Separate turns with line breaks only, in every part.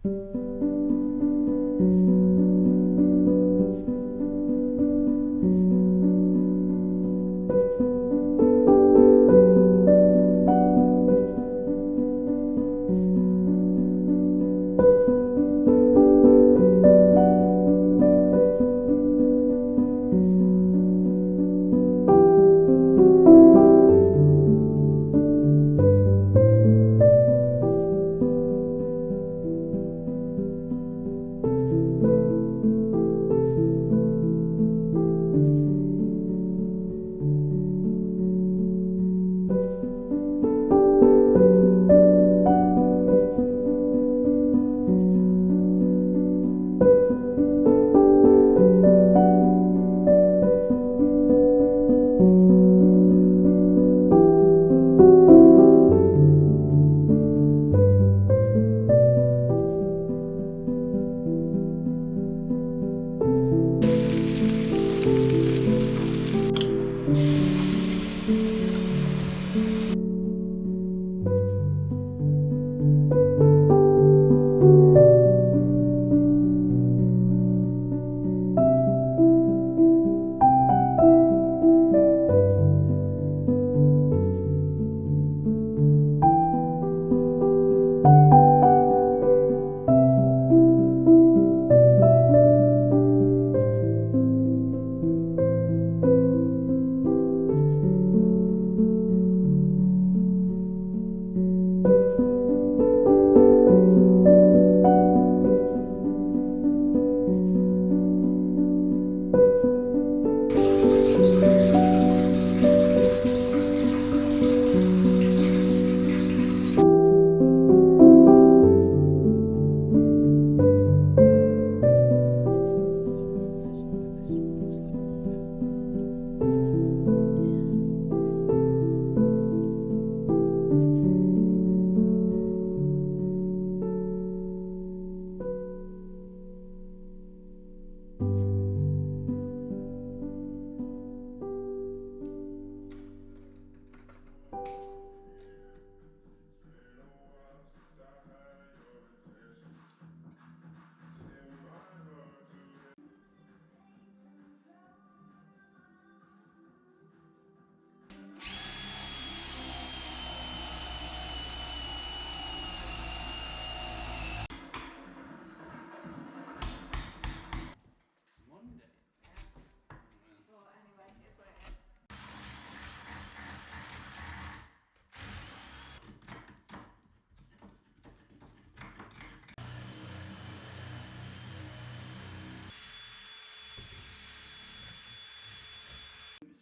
This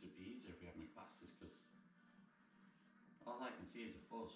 would be easier if we had my glasses, because all I can see is a fuzz.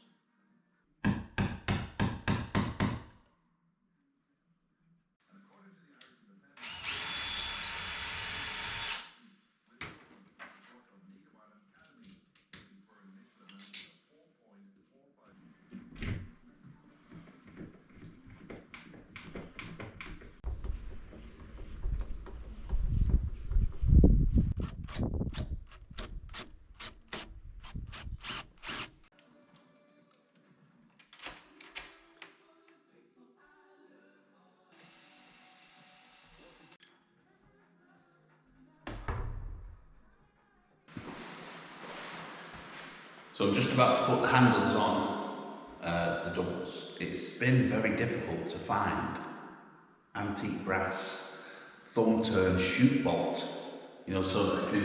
So I'm just about to put the handles on the doubles. It's been very difficult to find antique brass thumb turn shoot bolt, you know, so that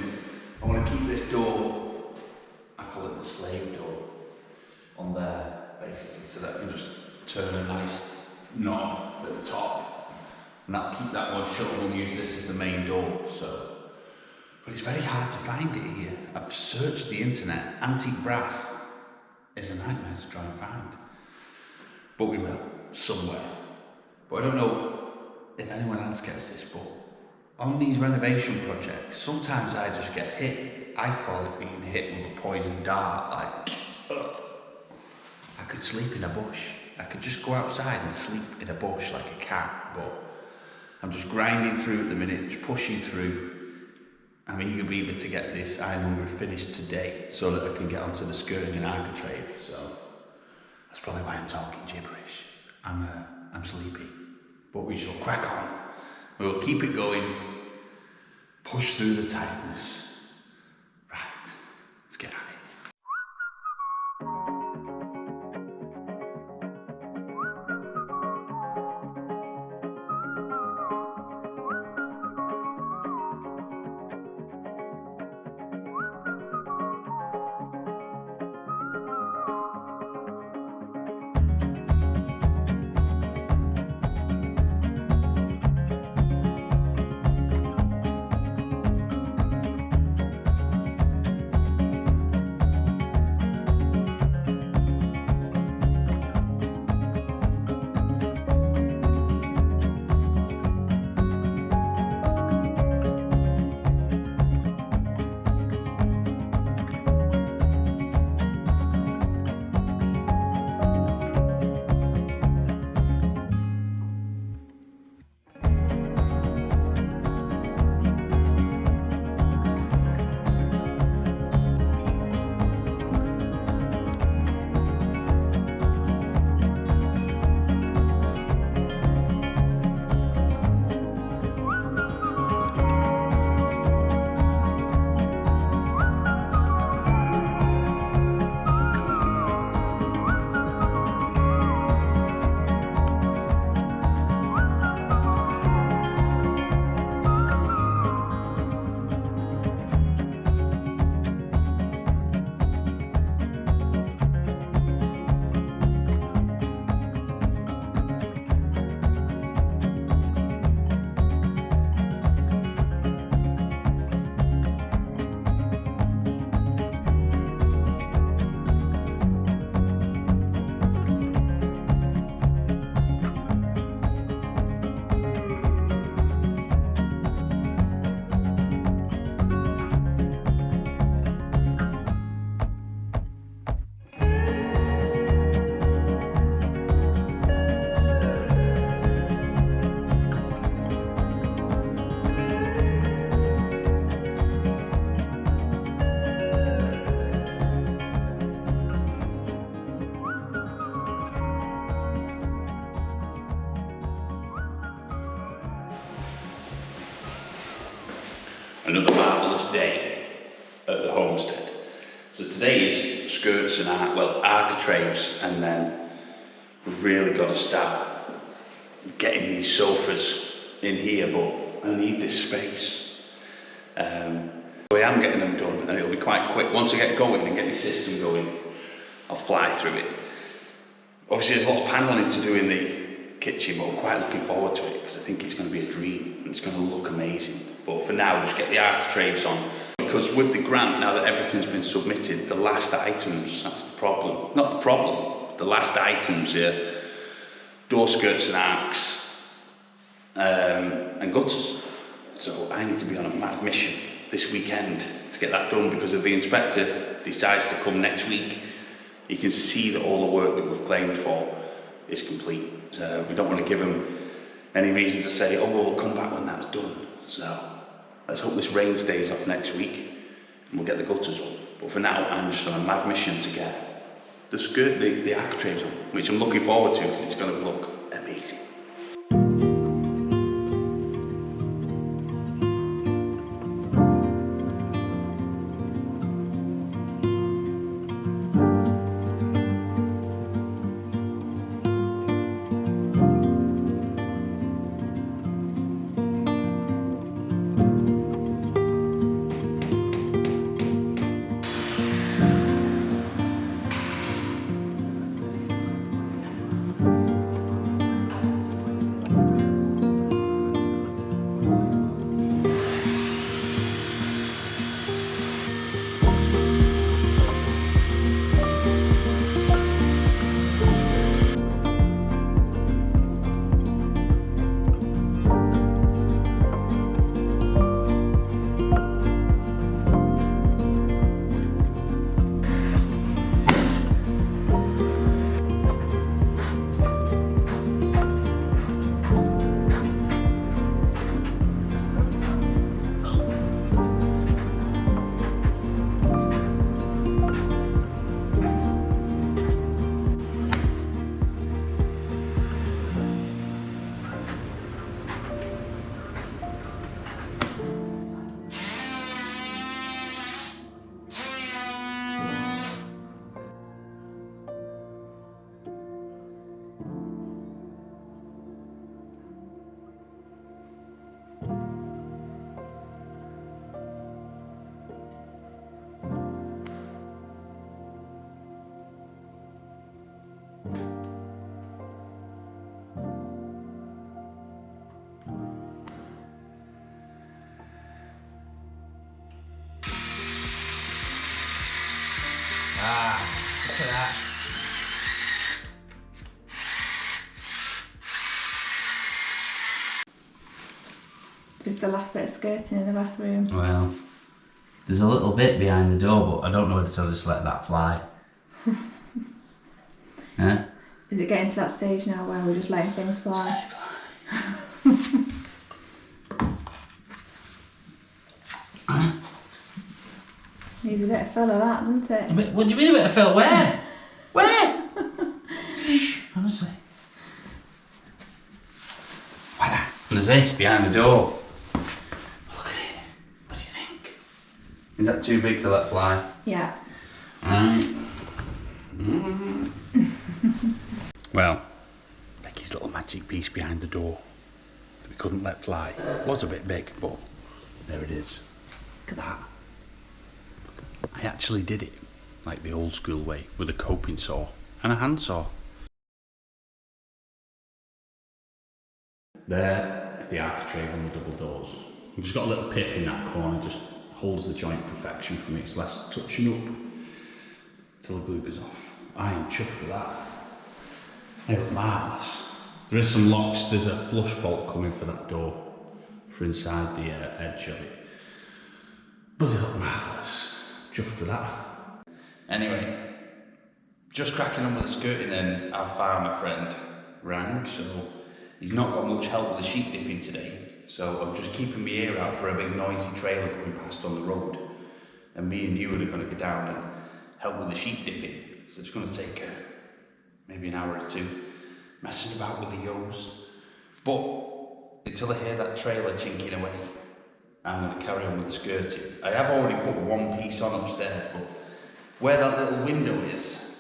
I want to keep this door, I call it the slave door, on there basically, so that I can just turn a nice knob at the top, and that'll keep that one shut. We'll use this as the main door. So, but it's very hard to find it here. I've searched the internet. Antique brass is a nightmare to try and find, but we will somewhere. But I don't know if anyone else gets this, but on these renovation projects, sometimes I just get hit. I call it being hit with a poison dart, like, ugh. I could sleep in a bush. I could just go outside and sleep in a bush like a cat, but I'm just grinding through at the minute, just pushing through. I'm eager either to get this ironmongery finished today so that I can get onto the skirting and architrave. So that's probably why I'm talking gibberish. I'm sleepy. but we shall crack on. We'll keep it going, push through the tightness. Right, let's get at it. Another marvellous day at the homestead. So today is skirts and architraves, and then we've really got to start getting these sofas in here, but I need this space. So I am getting them done, and it'll be quite quick. Once I get going and get my system going, I'll fly through it. Obviously there's a lot of panelling to do in the kitchen, but I'm quite looking forward to it because I think it's going to be a dream and it's going to look amazing. But for now, just get the architraves on, because with the grant, now that everything's been submitted, the last items, that's the problem. Not the problem, the last items here, door skirts and arcs, and gutters. So I need to be on a mad mission this weekend to get that done, because if the inspector decides to come next week, you can see that all the work that we've claimed for is complete. So we don't want to give them any reason to say, oh, well, we'll come back when that's done. So let's hope this rain stays off next week and we'll get the gutters up. But for now, I'm just on a mad mission to get the architraves on, which I'm looking forward to because it's going to look amazing. at that.
Just the last bit of skirting in the bathroom.
Well, there's a little bit behind the door, but I don't know whether to just let that fly. Huh?
Is it getting to that stage now where we're just letting things fly? Needs a bit of fill of that, doesn't it?
What do you mean a bit of fill? Where? Where? Shh, honestly. Voila. There's this behind the door. Look at it. What do you think? Is that too big to let fly?
Yeah.
Right. Well, Becky's little magic piece behind the door that we couldn't let fly was a bit big, but there it is. Look at that. I actually did it like the old school way with a coping saw and a handsaw. There is the architrave on the double doors. We've just got a little pip in that corner, just holds the joint perfection for me. It's less touching up till the glue goes off. I am chuffed with that. They look marvellous. There is some locks, there's a flush bolt coming for that door, for inside the edge of it. But they look marvellous. Chuffed with that. Anyway, just cracking on with the skirting then, our farmer friend rang, so he's not got much help with the sheep dipping today. So I'm just keeping my ear out for a big noisy trailer coming past on the road. And me and you are going to go down and help with the sheep dipping. So it's going to take maybe an hour or two messing about with the yos. But until I hear that trailer chinking away, I'm going to carry on with the skirting. I have already put one piece on upstairs, but where that little window is,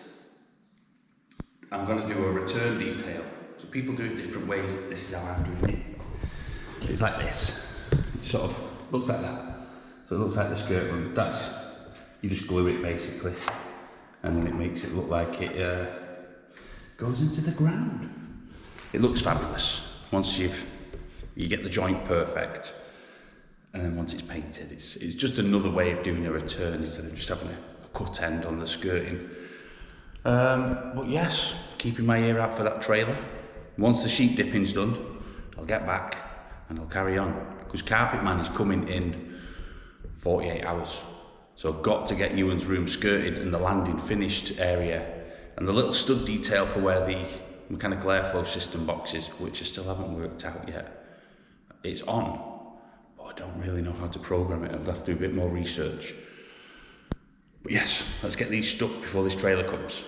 I'm going to do a return detail. So people do it different ways. This is how I'm doing it. It's like this. It sort of looks like that. So it looks like the skirt one. That's, you just glue it basically, and then it makes it look like it goes into the ground. It looks fabulous once you get the joint perfect. And then once it's painted, it's just another way of doing a return instead of just having a cut end on the skirting. But yes, keeping my ear out for that trailer. Once the sheep dipping's done, I'll get back and I'll carry on. Because Carpet Man is coming in 48 hours. So I've got to get Ewan's room skirted and the landing finished area. And the little stud detail for where the mechanical airflow system box is, which I still haven't worked out yet. It's on. I don't really know how to program it. I'll have to do a bit more research. But yes, let's get these stuck before this trailer comes.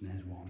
There's one.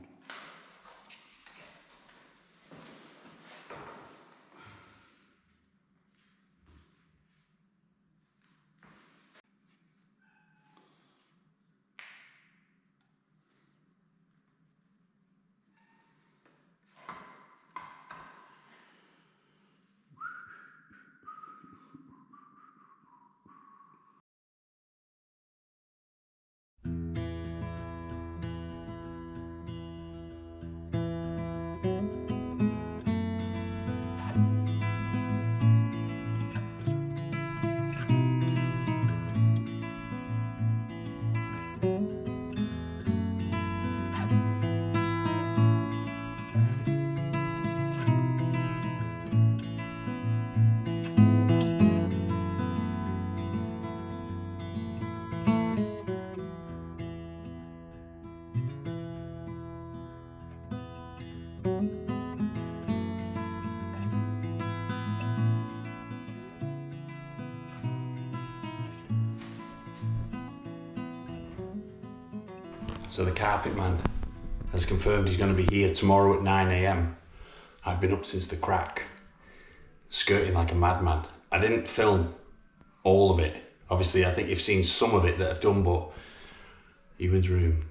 So the Carpet Man has confirmed he's going to be here tomorrow at 9 AM. I've been up since the crack, skirting like a madman. I didn't film all of it. Obviously, I think you've seen some of it that I've done, but Ewan's room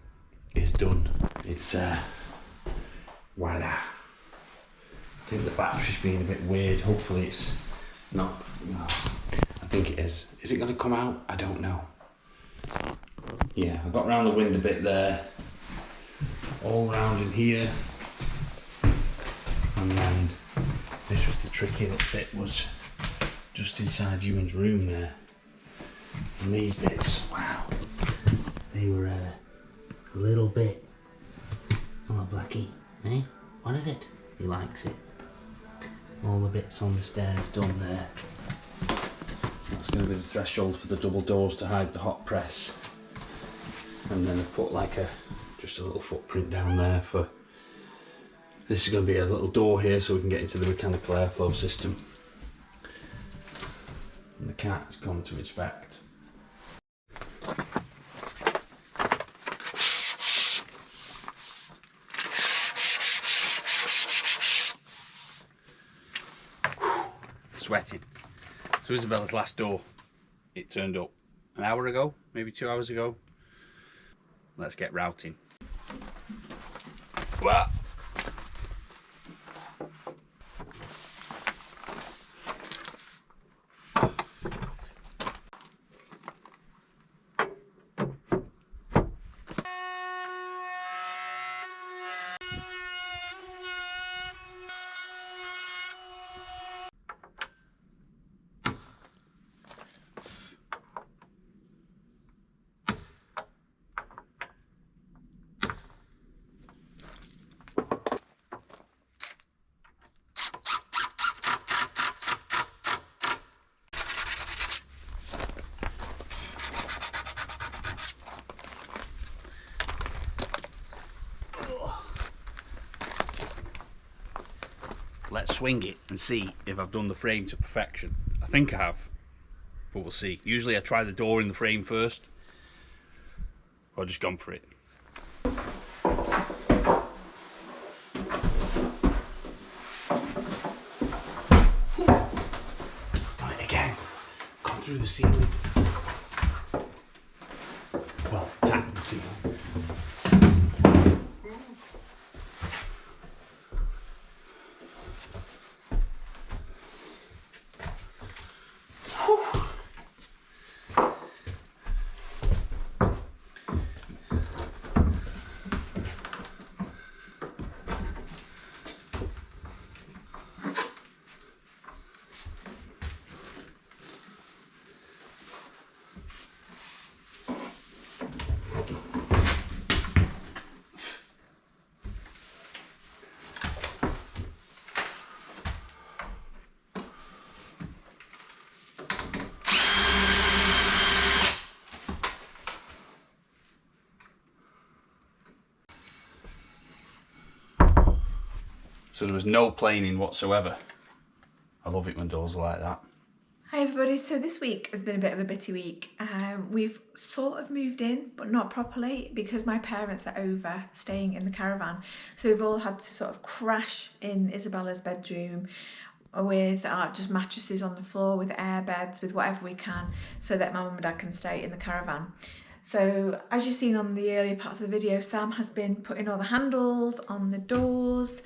is done. It's, voila. I think the battery's being a bit weird. Hopefully it's not, no, I think it is. Is it going to come out? I don't know. Yeah, I got round the wind a bit there, all round in here, and then this was the tricky little bit, was just inside Ewan's room there, and these bits, wow,
they were a little bit... Hello, Blackie. Eh? What is it? He likes it. All the bits on the stairs done there. That's going to be the threshold for the double doors to hide the hot press. And then I put like just a little footprint down there for... This is going to be a little door here so we can get into the mechanical airflow system. And the cat's gone to inspect. Sweating. So Isabella's last door, it turned up an hour ago, maybe 2 hours ago. Let's get routing. What? Let's swing it and see if I've done the frame to perfection. I think I have, but we'll see. Usually I try the door in the frame first. I've just gone for it. Done it again. Gone through the ceiling. Well, tapped the ceiling. So there was no planing whatsoever. I love it when doors are like that.
Hi everybody, so this week has been a bit of a bitty week. We've sort of moved in, but not properly because my parents are over staying in the caravan. So we've all had to sort of crash in Isabella's bedroom with just mattresses on the floor, with air beds, with whatever we can, so that my mum and dad can stay in the caravan. So as you've seen on the earlier parts of the video, Sam has been putting all the handles on the doors,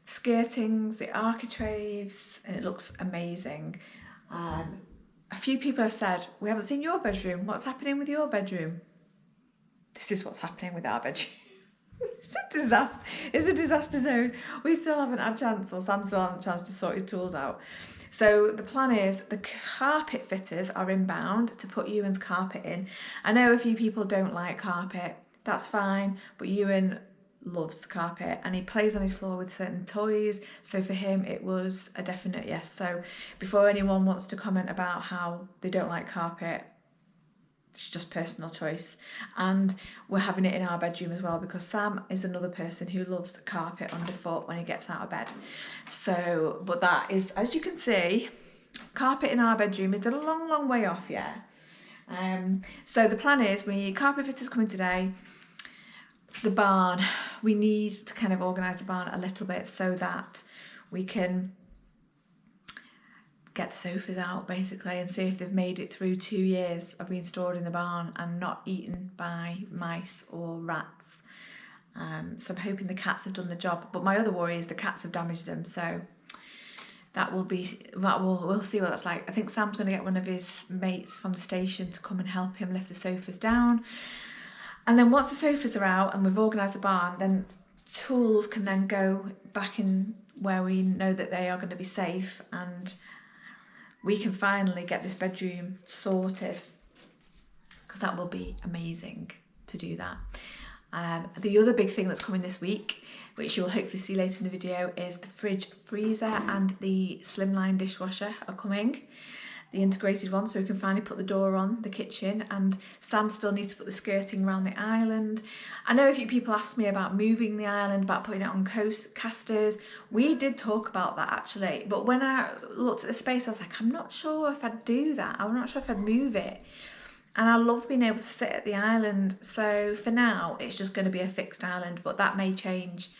skirtings, the architraves, and it looks amazing. A few people have said, we haven't seen your bedroom. What's happening with your bedroom? This is what's happening with our bedroom. It's a disaster. It's a disaster zone. We still haven't had a chance, or Sam still hasn't had a chance to sort his tools out. So the plan is the carpet fitters are inbound to put Ewan's carpet in. I know a few people don't like carpet. That's fine, but Ewan loves carpet and he plays on his floor with certain toys, so for him it was a definite yes. So before anyone wants to comment about how they don't like carpet, it's just personal choice. And we're having it in our bedroom as well because Sam is another person who loves carpet underfoot when he gets out of bed. So, but that is, as you can see, carpet in our bedroom is a long way off, yeah. So the plan is, carpet fitters coming today. The barn, we need to kind of organise the barn a little bit so that we can get the sofas out basically and see if they've made it through 2 years of being stored in the barn and not eaten by mice or rats. So I'm hoping the cats have done the job, but my other worry is the cats have damaged them, so we'll see what that's like. I think Sam's going to get one of his mates from the station to come and help him lift the sofas down. And then once the sofas are out and we've organised the barn, then tools can then go back in where we know that they are going to be safe, and we can finally get this bedroom sorted, because that will be amazing. to do that. The other big thing that's coming this week, which you'll hopefully see later in the video, is the fridge, freezer and the slimline dishwasher are coming. The integrated one, so we can finally put the door on the kitchen, and Sam still needs to put the skirting around the island. I know a few people asked me about moving the island, about putting it on casters. We did talk about that actually, but when I looked at the space I was like, I'm not sure if I'd do that. I'm not sure if I'd move it. And I love being able to sit at the island, so for now it's just going to be a fixed island, but that may change.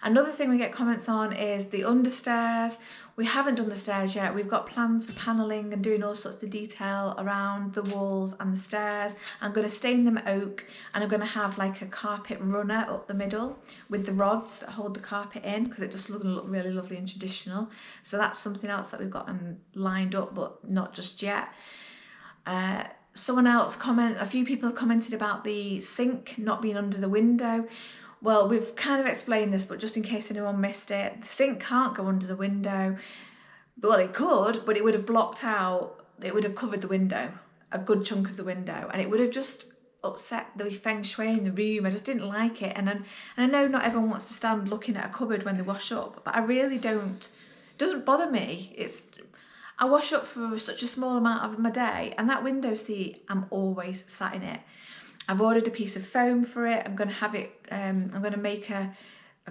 Another thing we get comments on is the understairs. We haven't done the stairs yet. We've got plans for panelling and doing all sorts of detail around the walls and the stairs. I'm going to stain them oak, and I'm going to have like a carpet runner up the middle with the rods that hold the carpet in, because it just look really lovely and traditional. So that's something else that we've got lined up, but not just yet. A few people have commented about the sink not being under the window. Well, we've kind of explained this, but just in case anyone missed it, the sink can't go under the window. Well, it could, but it would have blocked out, it would have covered the window, a good chunk of the window, and it would have just upset the feng shui in the room. I just didn't like it. And I know not everyone wants to stand looking at a cupboard when they wash up, but I really don't. It doesn't bother me. I wash up for such a small amount of my day, and that window seat, I'm always sat in it. I've ordered a piece of foam for it. I'm going to have it, I'm going to make a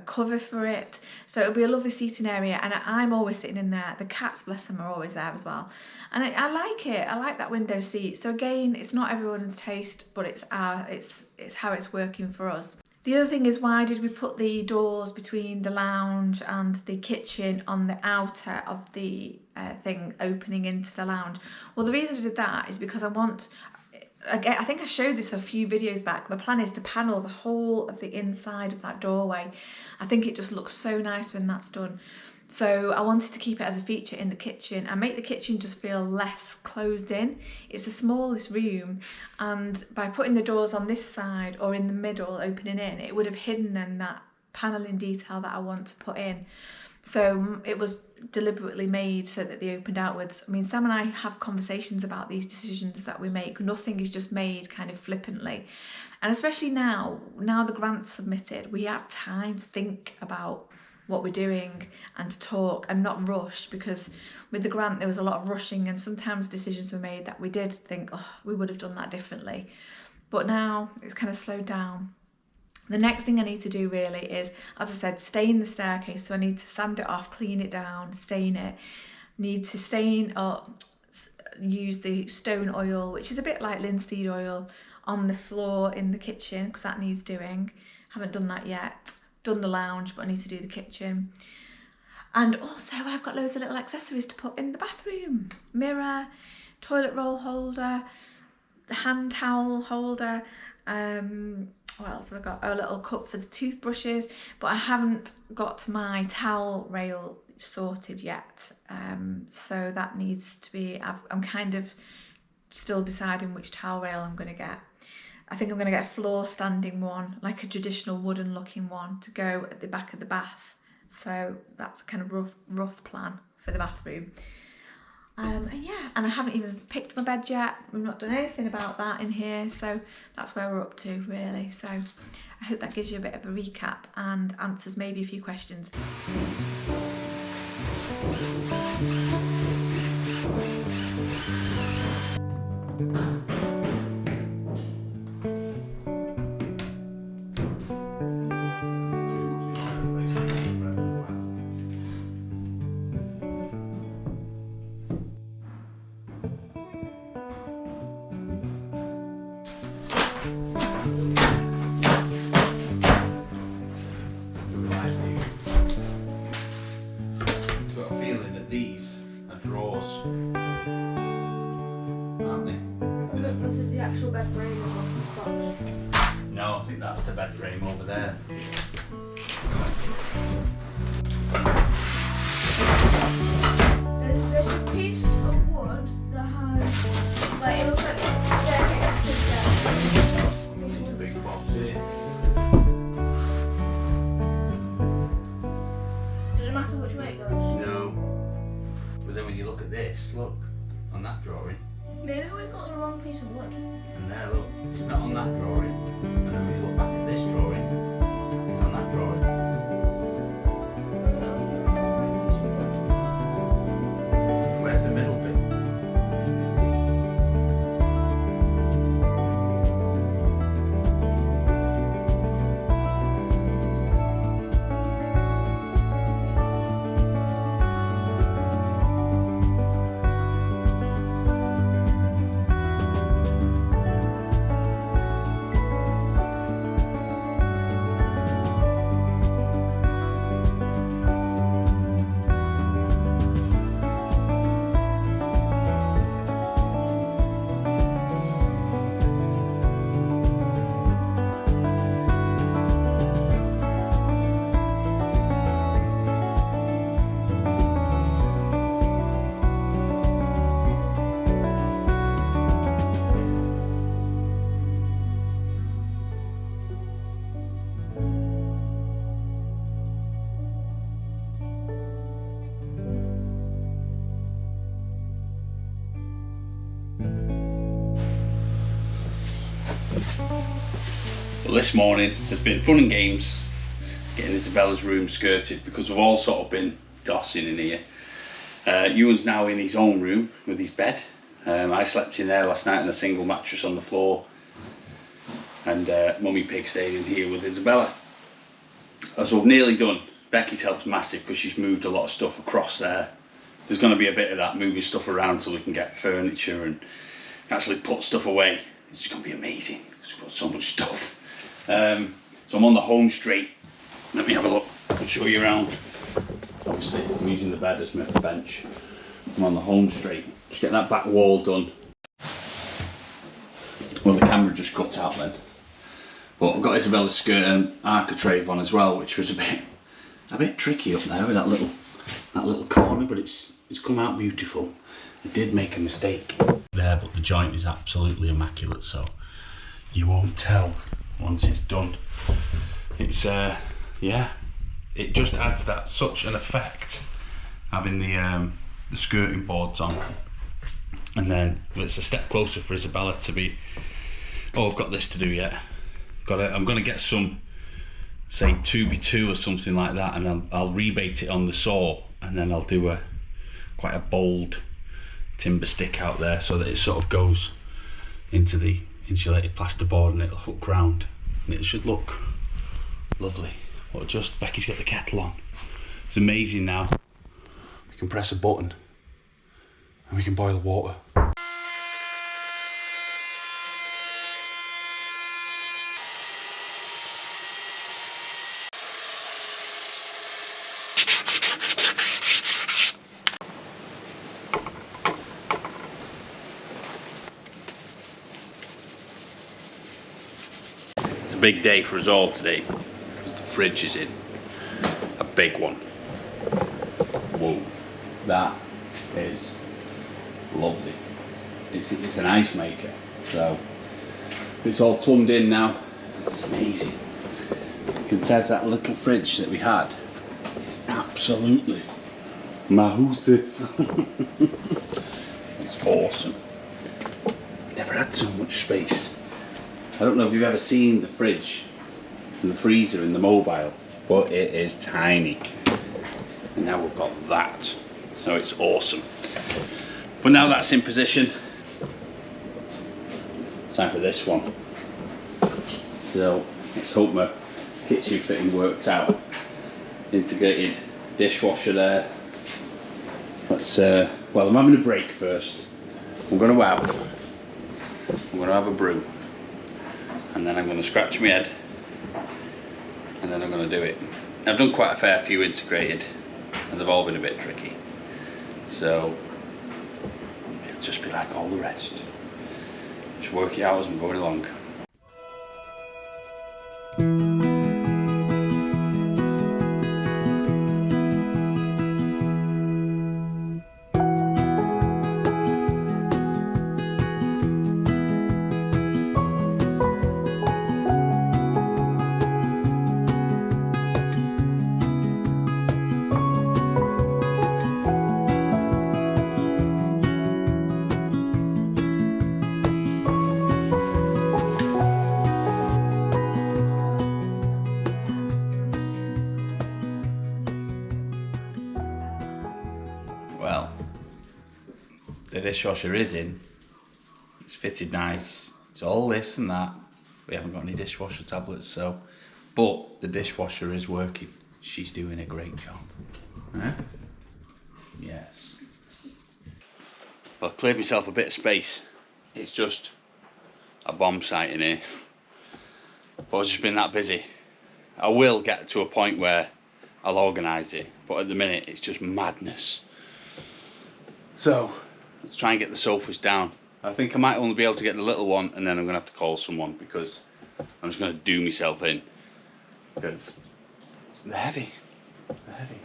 cover for it. So it'll be a lovely seating area, and I'm always sitting in there. The cats, bless them, are always there as well. And I like it. I like that window seat. So again, it's not everyone's taste, but it's how it's working for us. The other thing is, why did we put the doors between the lounge and the kitchen on the outer of the thing opening into the lounge? Well, the reason I did that is because I think I showed this a few videos back. My plan is to panel the whole of the inside of that doorway. I think it just looks so nice when that's done. So I wanted to keep it as a feature in the kitchen and make the kitchen just feel less closed in. It's the smallest room, and by putting the doors on this side or in the middle opening in, it would have hidden in that panelling detail that I want to put in. So it was deliberately made so that they opened outwards. I mean, Sam and I have conversations about these decisions that we make. Nothing is just made kind of flippantly. And especially now the grant's submitted, we have time to think about what we're doing and to talk and not rush, because with the grant there was a lot of rushing, and sometimes decisions were made that we did think, oh, we would have done that differently. But now it's kind of slowed down. The next thing I need to do really is, as I said, stain the staircase. So I need to sand it off, clean it down, stain it. Need to stain or use the stone oil, which is a bit like linseed oil, on the floor in the kitchen, because that needs doing. Haven't done that yet. Done the lounge, but I need to do the kitchen. And also I've got loads of little accessories to put in the bathroom. Mirror, toilet roll holder, the hand towel holder, what else have I got? A little cup for the toothbrushes, but I haven't got my towel rail sorted yet. So that needs to be, I'm kind of still deciding which towel rail I'm going to get. I think I'm going to get a floor standing one, like a traditional wooden looking one, to go at the back of the bath. So that's a kind of rough plan for the bathroom. And yeah, and I haven't even picked my bed yet. We've not done anything about that in here, so that's where we're up to really. So I hope that gives you a bit of a recap and answers maybe a few questions.
No, I think that's the bed frame over there.
There's a piece of wood that has, like, it looks like a staircase.
It's a big box here.
Does it matter which way it goes?
No. But then when you look at this, look, on that drawing,
Maybe we got the wrong piece of wood.
And there, look, it's not on that drawing. And then when you look back at this drawing, it's on that drawing. Where's the middle bit?
Well, this morning there's been fun and games getting Isabella's room skirted because we've all sort of been dossing in here. Ewan's now in his own room with his bed. I slept in there last night on a single mattress on the floor, and Mummy Pig stayed in here with Isabella. So we've nearly done. Becky's helped massive because she's moved a lot of stuff across there. There's going to be a bit of that, moving stuff around so we can get furniture and actually put stuff away. It's going to be amazing because we've got so much stuff. So I'm on the home straight. Let me have a look. I'll show you around. Obviously, I'm using the bed as my bench. I'm on the home straight. Just get that back wall done. Well, the camera just cut out then. But I've got Isabella's skirt architrave on as well, which was a bit tricky up there with that little corner, but it's come out beautiful. I did make a mistake there, but the joint is absolutely immaculate, so you won't tell once it's done. It's yeah, it just adds that such an effect having the skirting boards on, and then it's a step closer for Isabella to be, oh, I've got this to do yet. I'm gonna get some, say 2x2 or something like that, and I'll rebate it on the saw, and then I'll do quite a bold timber stick out there so that it sort of goes into the insulated plasterboard and it'll hook round and it should look lovely. But just Becky's got the kettle on. It's amazing now. We can press a button and we can boil water. Big day for us all today because the fridge is in. A big one. Whoa, that is lovely. It's an ice maker, so it's all plumbed in now. It's amazing. Compared to that little fridge that we had, it's absolutely massive. It's awesome. Never had so much space. I don't know if you've ever seen the fridge and the freezer in the mobile, but it is tiny. And now we've got that, so it's awesome. But now that's in position, it's time for this one. So let's hope my kitchen fitting worked out. Integrated dishwasher there. Let's well, I'm having a break first. I'm gonna have a brew. And then I'm going to scratch my head, and then I'm going to do it. I've done quite a fair few integrated, and they've all been a bit tricky. So it'll just be like all the rest. Just work it out as I'm going along. Well, the dishwasher is in. It's fitted nice. It's all this and that. We haven't got any dishwasher tablets, so. But the dishwasher is working. She's doing a great job. Huh? Yes. Well, I've cleared myself a bit of space. It's just a bomb site in here. But I've just been that busy. I will get to a point where I'll organise it, but at the minute it's just madness. So, let's try and get the sofas down. I think I might only be able to get the little one, and then I'm going to have to call someone because I'm just going to do myself in. Because they're heavy. They're heavy.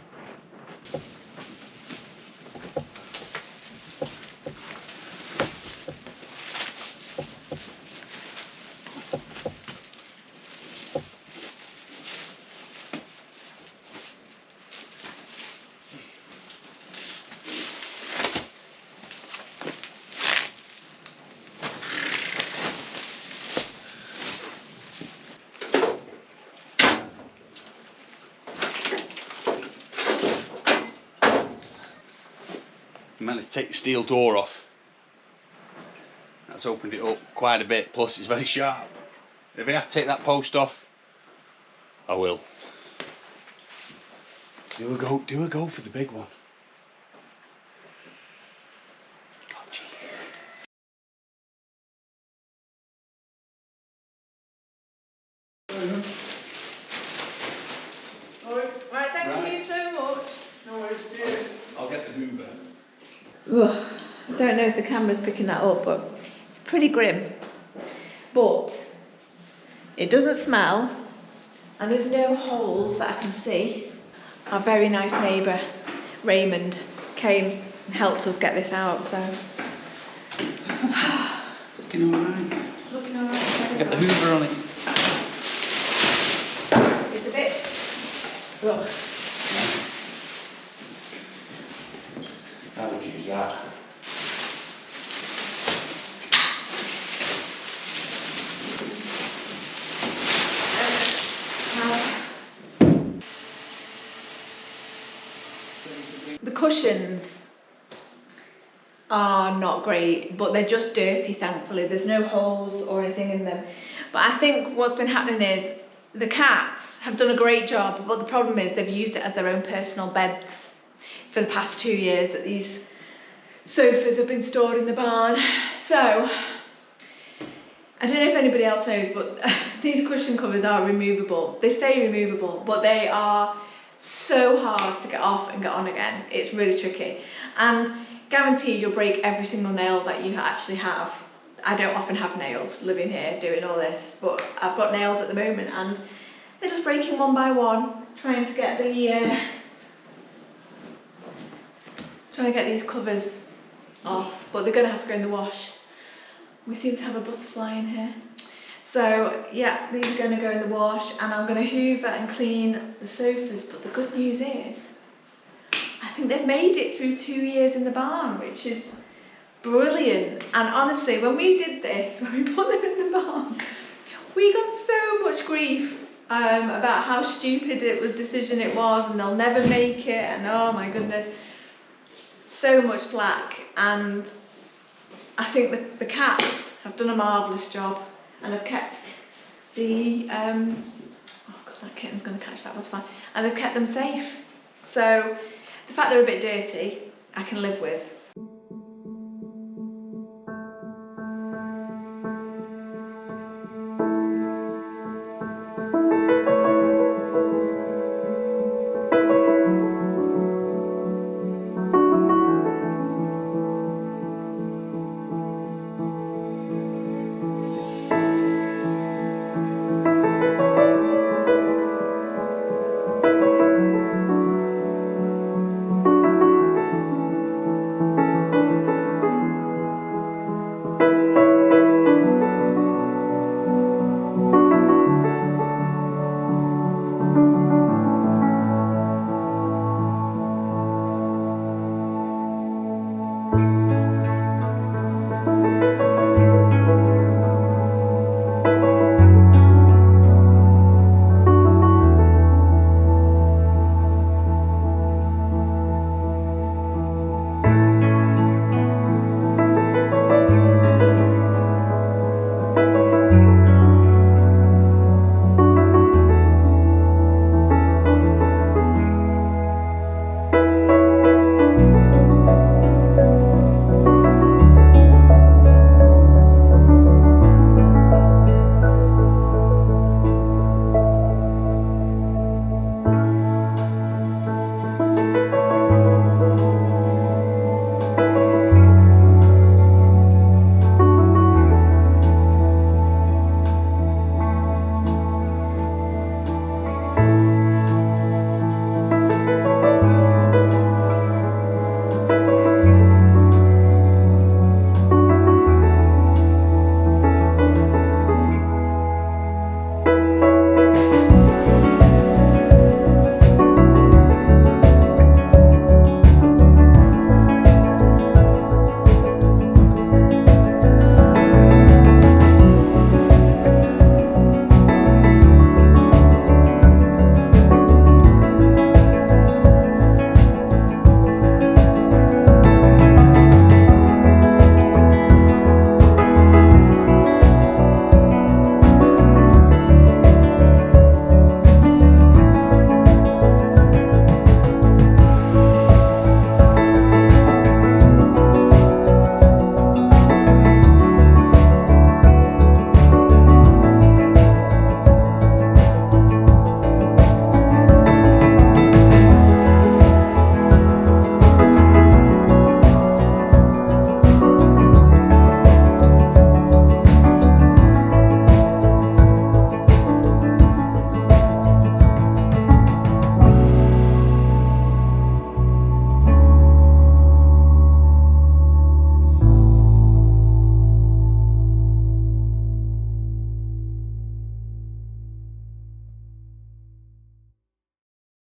I managed to take the steel door off. That's opened it up quite a bit, plus it's very sharp. If I have to take that post off, I will. Do a go for the big one.
Right, thank you so much.
No worries, dear. I'll get the Hoover.
Ugh, I don't know if the camera's picking that up, but it's pretty grim. But it doesn't smell, and there's no holes that I can see. Our very nice neighbour, Raymond, came and helped us get this out, so.
It's looking alright.
It's looking alright.
Get the Hoover on it.
It's a bit. Ugh.
I would use that.
The cushions are not great, but they're just dirty, thankfully. There's no holes or anything in them. But I think what's been happening is the cats have done a great job, but the problem is they've used it as their own personal beds for the past 2 years that these sofas have been stored in the barn. So, I don't know if anybody else knows, but these cushion covers are removable. They say removable, but they are so hard to get off and get on again. It's really tricky. And guarantee you'll break every single nail that you actually have. I don't often have nails living here doing all this, but I've got nails at the moment and they're just breaking one by one, trying to get these covers off, but they're going to have to go in the wash. We seem to have a butterfly in here. So yeah, these are going to go in the wash, and I'm going to hoover and clean the sofas. But the good news is, I think they've made it through 2 years in the barn, which is brilliant. And honestly, when we did this, when we put them in the barn, we got so much grief about how stupid decision it was, and they'll never make it, and oh my goodness, so much flack. And I think the cats have done a marvellous job and have kept the oh god, that kitten's going to catch that, was fine, and they've kept them safe. So the fact they're a bit dirty I can live with,